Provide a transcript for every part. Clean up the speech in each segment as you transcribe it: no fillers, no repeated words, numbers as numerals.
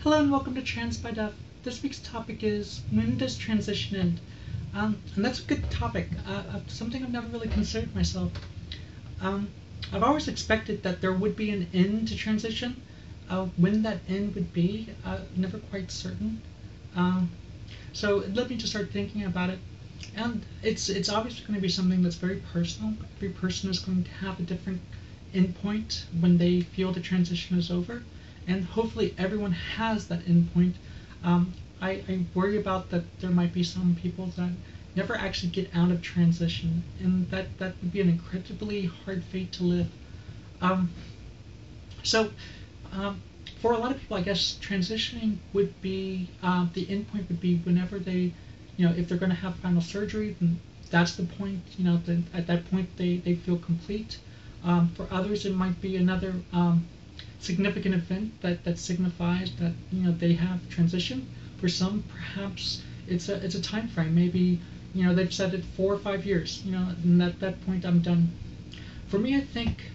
Hello and welcome to TransByDef. This week's topic is when does transition end? And that's a good topic, something I've never really considered myself. I've always expected that there would be an end to transition. When that end would be, never quite certain. So it led me to start thinking about it. And it's obviously going to be something that's very personal. Every person is going to have a different endpoint when they feel the transition is over. And hopefully everyone has that endpoint. I worry about that there might be some people that never actually get out of transition, and that would be an incredibly hard fate to live. So for a lot of people, I guess transitioning would be, the endpoint would be whenever they, if they're going to have final surgery, then that's the point, then at that point they feel complete. For others, it might be another significant event that signifies that they have transition. For some, perhaps it's a time frame. Maybe they've said it 4 or 5 years. And at that point I'm done. For me, I think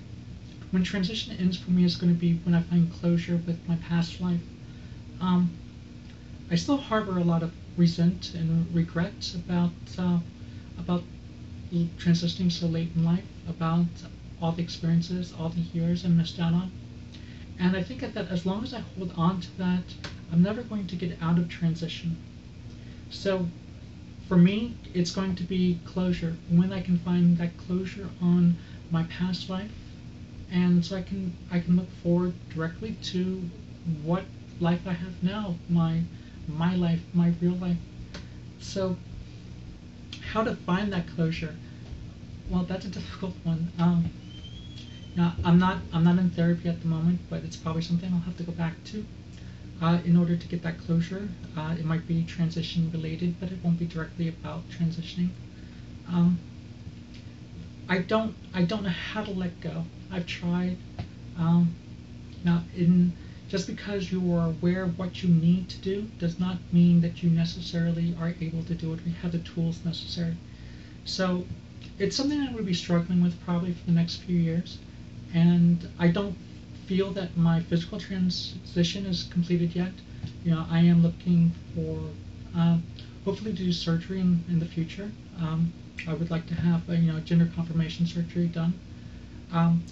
when transition ends for me is going to be when I find closure with my past life. I still harbor a lot of resent and regret about transitioning so late in life, about all the experiences, all the years I missed out on. And I think that as long as I hold on to that, I'm never going to get out of transition. So for me, it's going to be closure. When I can find that closure on my past life, and so I can look forward directly to what life I have now, my life, my real life. So how to find that closure? Well, that's a difficult one. Now, I'm not in therapy at the moment, but it's probably something I'll have to go back to in order to get that closure. It might be transition related, but it won't be directly about transitioning. I don't know how to let go. I've tried. Now, just because you are aware of what you need to do does not mean that you necessarily are able to do it or have the tools necessary. So it's something I would be struggling with probably for the next few years. And I don't feel that my physical transition is completed yet. I am looking for hopefully to do surgery in the future. I would like to have gender confirmation surgery done.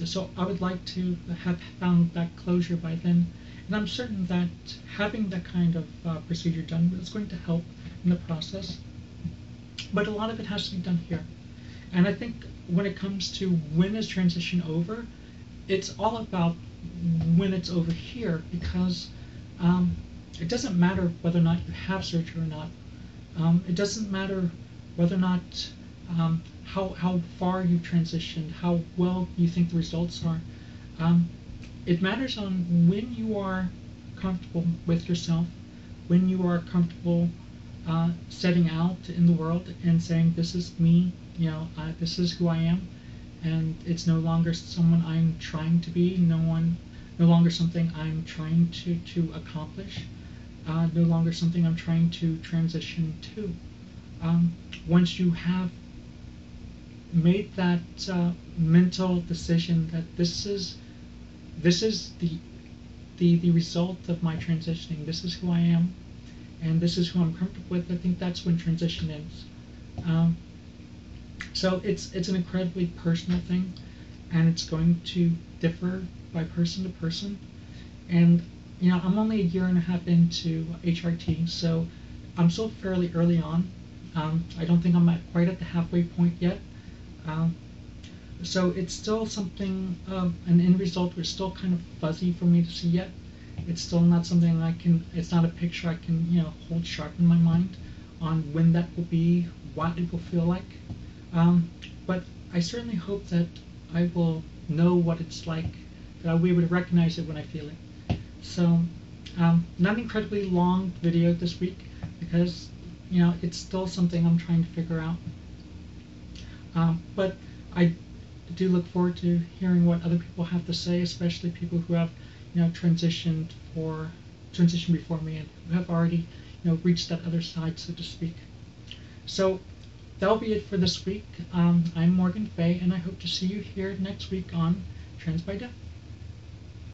So I would like to have found that closure by then. And I'm certain that having that kind of procedure done is going to help in the process. But a lot of it has to be done here. And I think when it comes to when is transition over, it's all about when it's over here, because it doesn't matter whether or not you have surgery or not. It doesn't matter whether or not how far you've transitioned, how well you think the results are. It matters on when you are comfortable with yourself, when you are comfortable setting out in the world and saying, this is me, this is who I am. And it's no longer someone I'm trying to be, no longer something I'm trying to accomplish, no longer something I'm trying to transition to. Once you have made that mental decision that this is the result of my transitioning, this is who I am, and this is who I'm comfortable with, I think that's when transition ends. So it's an incredibly personal thing, and it's going to differ by person to person. And I'm only a year and a half into HRT, so I'm still fairly early on. I don't think I'm quite at the halfway point yet. So it's still something, an end result is still kind of fuzzy for me to see yet. It's still not something it's not a picture I can hold sharp in my mind on when that will be, what it will feel like. But I certainly hope that I will know what it's like, that I'll be able to recognize it when I feel it. So, not an incredibly long video this week, because, it's still something I'm trying to figure out. But I do look forward to hearing what other people have to say, especially people who have, transitioned before me and who have already, reached that other side, so to speak. So, that'll be it for this week. I'm Morgan Fay, and I hope to see you here next week on TransByDef.